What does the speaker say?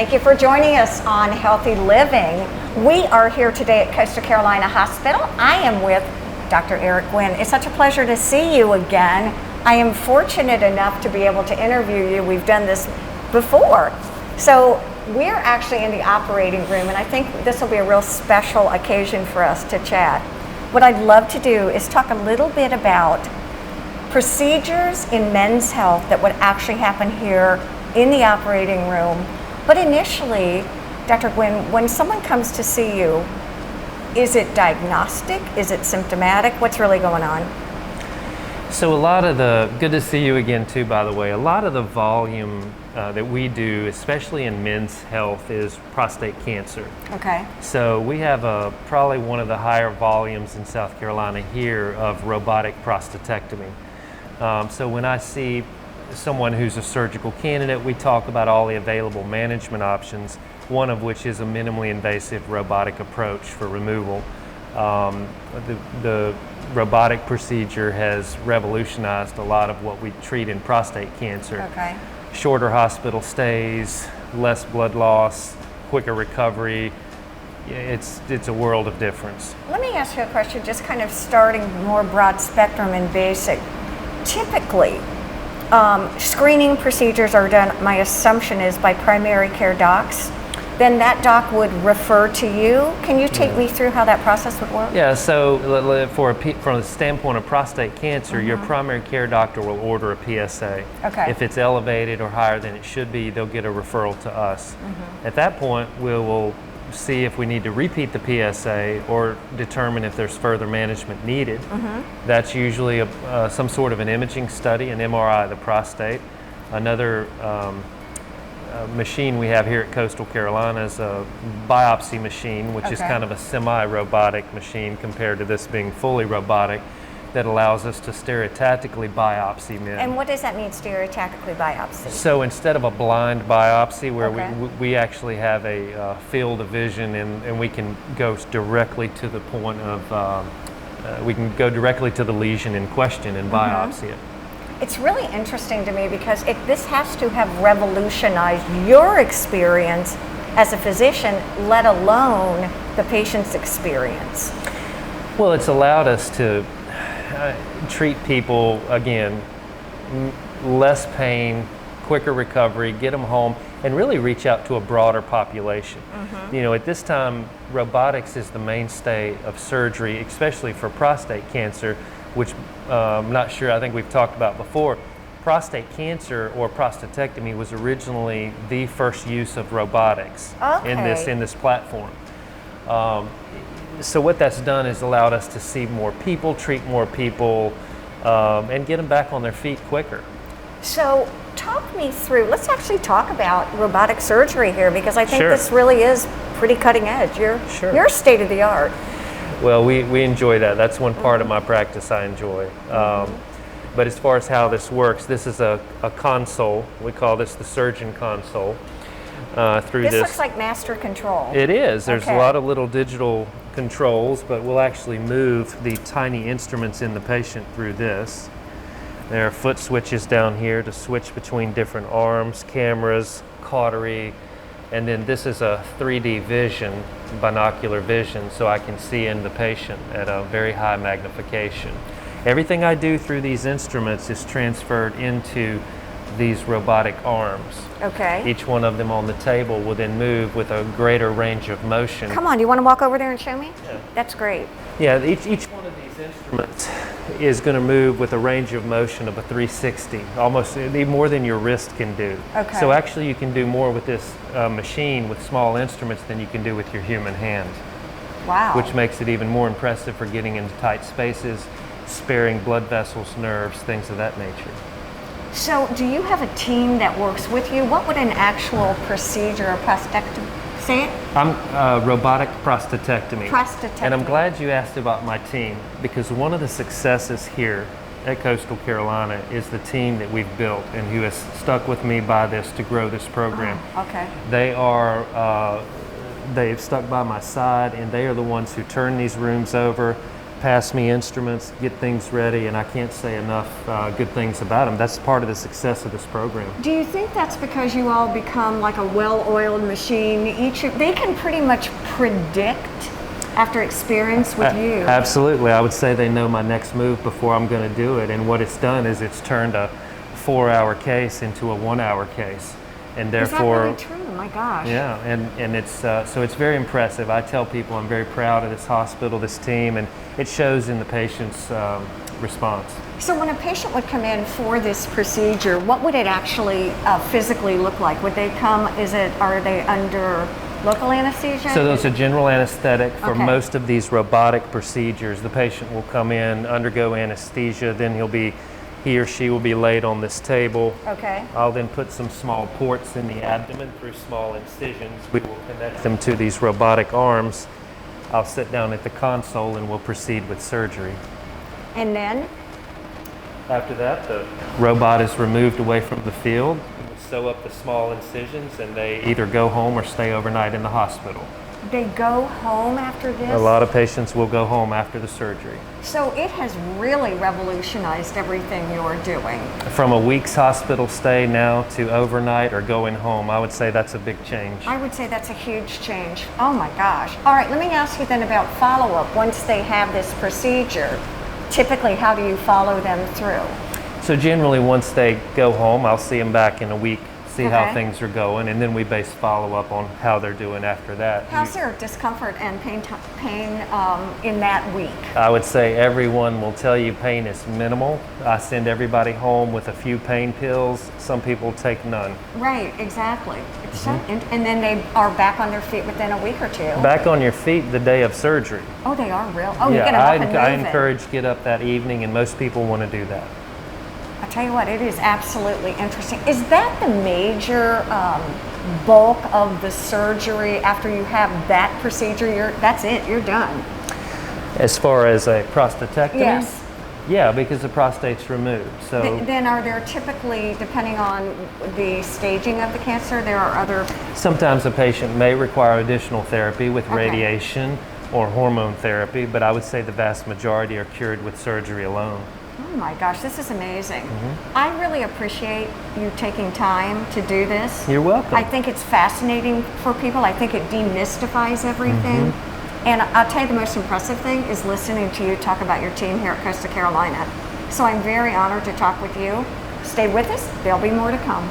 Thank you for joining us on Healthy Living. We are here today at Coastal Carolina Hospital. I am with Dr. Eric Gwynn. It's such a pleasure to see you again. I am fortunate enough to be able to interview you. We've done this before. So we're actually in the operating room, and I think this will be a real special occasion for us to chat. What I'd love to do is talk a little bit about procedures in men's health that would actually happen here in the operating room. But initially, Dr. Gwynn, when someone comes to see you, is it diagnostic? Is it symptomatic? What's really going on? So a lot of the, good to see you again too, by the way, a lot of the volume that we do, especially in men's health, is prostate cancer. Okay. So we have probably one of the higher volumes in South Carolina here of robotic prostatectomy. So when I see someone who's a surgical candidate, we talk about all the available management options, one of which is a minimally invasive robotic approach for removal. The robotic procedure has revolutionized a lot of what we treat in prostate cancer. Okay. Shorter hospital stays, less blood loss, quicker recovery. It's a world of difference. Let me ask you a question, just kind of starting more broad spectrum and basic. Typically, screening procedures are done, my assumption is, by primary care docs. Then that doc would refer to you. Can you take me through how that process would work? Yeah, so from the standpoint of prostate cancer, your primary care doctor will order a PSA. Okay. If it's elevated or higher than it should be, they'll get a referral to us. At that point, we will see if we need to repeat the PSA or determine if there's further management needed. That's usually some sort of an imaging study, an MRI of the prostate. Another machine we have here at Coastal Carolina is a biopsy machine, which is kind of a semi-robotic machine compared to this being fully robotic, that allows us to stereotactically biopsy men. And what does that mean, stereotactically biopsy? So instead of a blind biopsy where we actually have a field of vision and we can go directly to the point of, we can go directly to the lesion in question and biopsy it. It's really interesting to me because this has to have revolutionized your experience as a physician, let alone the patient's experience. Well, it's allowed us to treat people, again, less pain, quicker recovery, get them home, and really reach out to a broader population. You know, at this time, robotics is the mainstay of surgery, especially for prostate cancer, which I'm not sure, I think we've talked about before. Prostate cancer or prostatectomy was originally the first use of robotics in this platform. So what that's done is allowed us to see more people, treat more people, and get them back on their feet quicker. So talk me through, let's actually talk about robotic surgery here, because I think this really is pretty cutting edge. You're state of the art. Well, we enjoy that. That's one part of my practice I enjoy. But as far as how this works, this is a console. We call this the surgeon console. This looks like master control. It is. There's a lot of little digital controls, but we'll actually move the tiny instruments in the patient through this. There are foot switches down here to switch between different arms, cameras, cautery, and then this is a 3D vision, binocular vision, so I can see in the patient at a very high magnification. Everything I do through these instruments is transferred into these robotic arms. Okay. Each one of them on the table will then move with a greater range of motion. Come on, do you want to walk over there and show me? Yeah. That's great. Yeah, each one of these instruments is going to move with a range of motion of a 360, almost more than your wrist can do. Okay. So actually you can do more with this machine with small instruments than you can do with your human hand. Wow. Which makes it even more impressive for getting into tight spaces, sparing blood vessels, nerves, things of that nature. So do you have a team that works with you? What would an actual procedure, a prostatectomy, say it? I'm robotic prostatectomy. Prostatectomy. And I'm glad you asked about my team, because one of the successes here at Coastal Carolina is the team that we've built and who has stuck with me by this to grow this program. Okay. They've stuck by my side, and they are the ones who turn these rooms over. pass me instruments, get things ready, and I can't say enough good things about them. That's part of the success of this program. Do you think that's because you all become like a well-oiled machine? They can pretty much predict after experience with you. Absolutely. I would say they know my next move before I'm going to do it. And what it's done is it's turned a 4-hour case into a 1-hour case. And therefore, is that really true? My gosh. yeah, and it's so it's very impressive. I tell people I'm very proud of this hospital, this team, and it shows in the patient's response. So when a patient would come in for this procedure, what would it actually physically look like? Would they come? Are they under local anesthesia? So there's a general anesthetic for Okay. most of these robotic procedures. The patient will come in, undergo anesthesia, then he or she will be laid on this table. Okay. I'll then put some small ports in the abdomen through small incisions. We will connect them to these robotic arms. I'll sit down at the console and we'll proceed with surgery. And then? After that, the robot is removed away from the field. We sew up the small incisions and they either go home or stay overnight in the hospital. They go home after this? A lot of patients will go home after the surgery. So it has really revolutionized everything you're doing. From a week's hospital stay now to overnight or going home, I would say that's a big change. I would say that's a huge change. Oh my gosh. All right, let me ask you then about follow-up. Once they have this procedure, typically how do you follow them through? So generally once they go home, I'll see them back in a week, see how Okay. things are going, and then we base follow-up on how they're doing after that. How's their discomfort and pain in that week? I would say everyone will tell you pain is minimal. I send everybody home with a few pain pills. Some people take none. Right, exactly. It's so and then they are back on their feet within a week or two. Back on your feet the day of surgery. Oh, they are real. Oh, you Yeah, get them up and moving. I encourage get up that evening, and most people want to do that. I tell you what, it is absolutely interesting. Is that the major bulk of the surgery after you have that procedure? That's it, you're done. As far as a prostatectomy? Yes. Yeah, because the prostate's removed. So Then are there typically, depending on the staging of the cancer, there are other... sometimes a patient may require additional therapy with Okay. radiation or hormone therapy, but I would say the vast majority are cured with surgery alone. Oh my gosh, this is amazing. I really appreciate you taking time to do this. You're welcome. I think it's fascinating for people. I think it demystifies everything. And I'll tell you the most impressive thing is listening to you talk about your team here at Coastal Carolina. So I'm very honored to talk with you. Stay with us. There'll be more to come.